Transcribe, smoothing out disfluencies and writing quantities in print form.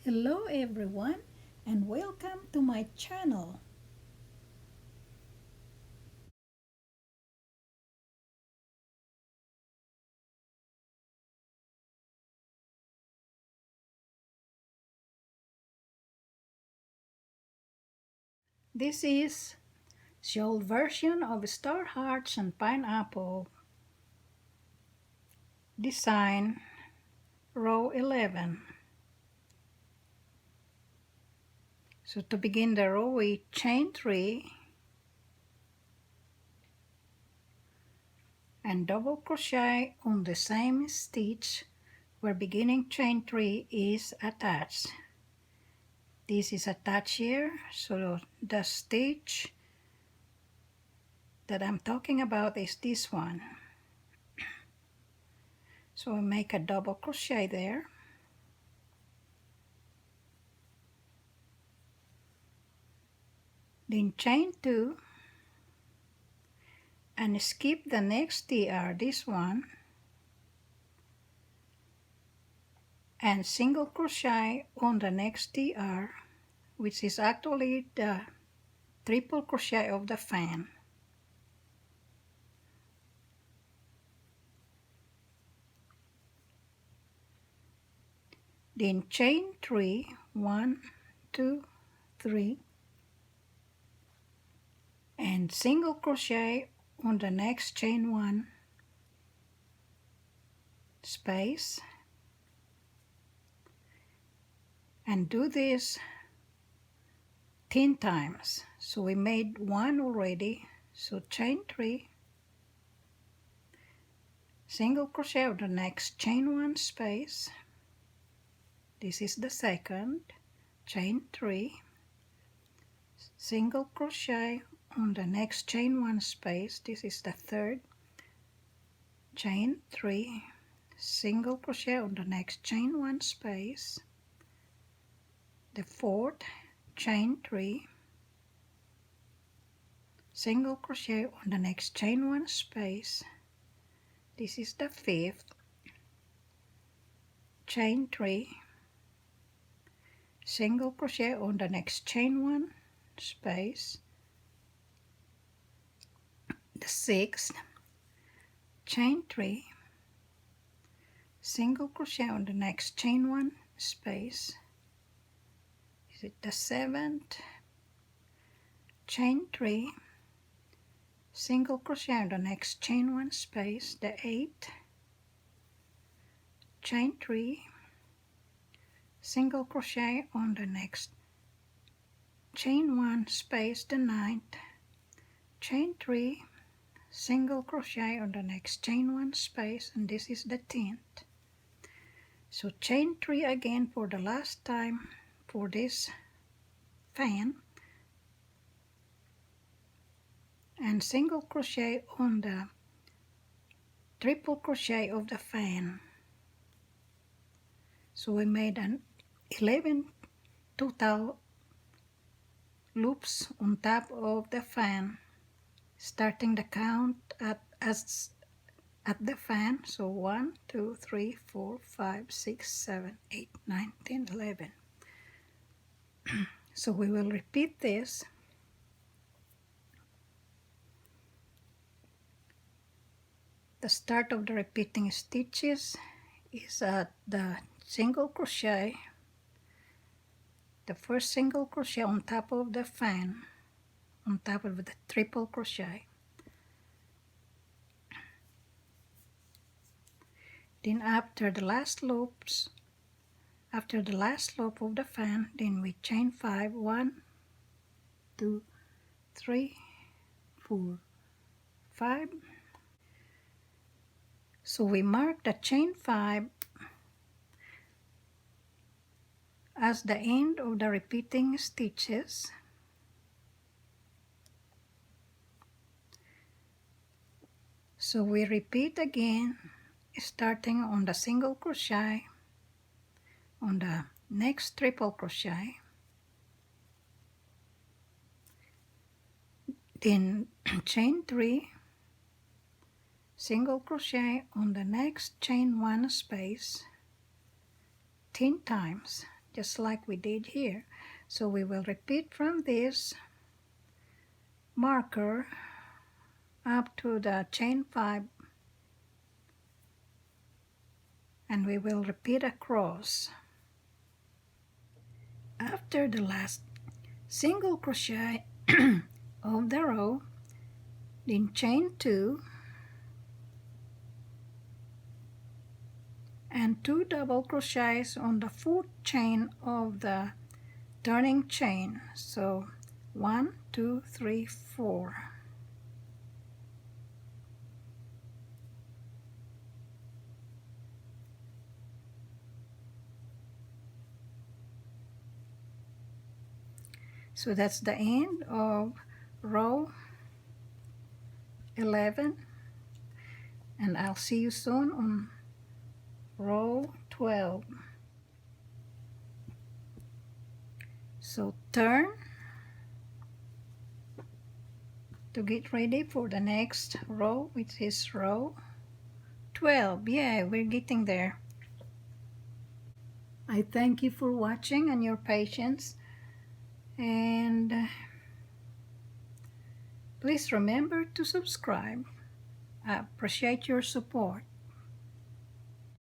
Hello everyone and welcome to my channel. This is Shawl version of Star Hearts and Pineapple design row 11. So to begin the row we chain 3 and double crochet on the same stitch where beginning chain 3 is attached. This is attached here, so the stitch that I'm talking about is this one. So I make a double crochet there, then chain 2 and skip the next TR, this one, and single crochet on the next TR, which is actually the triple crochet of the fan. Then chain 3, 1, 2, 3, and single crochet on the next chain 1 space, and do this 10 times. So we made 1 already, so chain 3, single crochet on the next chain 1 space, this is the second, chain 3, single crochet on the next chain 1 space, this is the third, chain 3, single crochet on the next chain 1 space, the fourth, chain 3, single crochet on the next chain 1 space, this is the fifth, chain 3, single crochet on the next chain 1 space, the sixth, chain 3, single crochet on the next chain 1 space, is it the seventh, chain 3, single crochet on the next chain 1 space, the eighth, chain 3, single crochet on the next chain 1 space, the ninth, chain 3, single crochet on the next chain 1 space, and this is the 10th. So chain 3 again for the last time for this fan, and single crochet on the triple crochet of the fan. So we made an 11 total loops on top of the fan, starting the count at the fan. So 1, 2, 3, 4, 5, 6, 7, 8, 9, 10, 11. So we will repeat this. The start of the repeating stitches is at the single crochet, the first single crochet on top of the fan, on top of the triple crochet. Then after the last loop of the fan, then we chain 5, 1, 2, 3, 4, 5. So we mark the chain 5 as the end of the repeating stitches. So we repeat again, starting on the single crochet on the next triple crochet, then chain 3, single crochet on the next chain 1 space 10 times. just like we did here. So we will repeat from this marker up to the chain 5, and we will repeat across. After the last single crochet of the row, then chain 2 and 2 double crochets on the 4th chain of the turning chain. So 1, 2, 3, 4. So that's the end of row 11, and I'll see you soon on row 12. So turn to get ready for the next row, which is row 12. Yeah, we're getting there. I thank you for watching and your patience, and please remember to subscribe. I appreciate your support.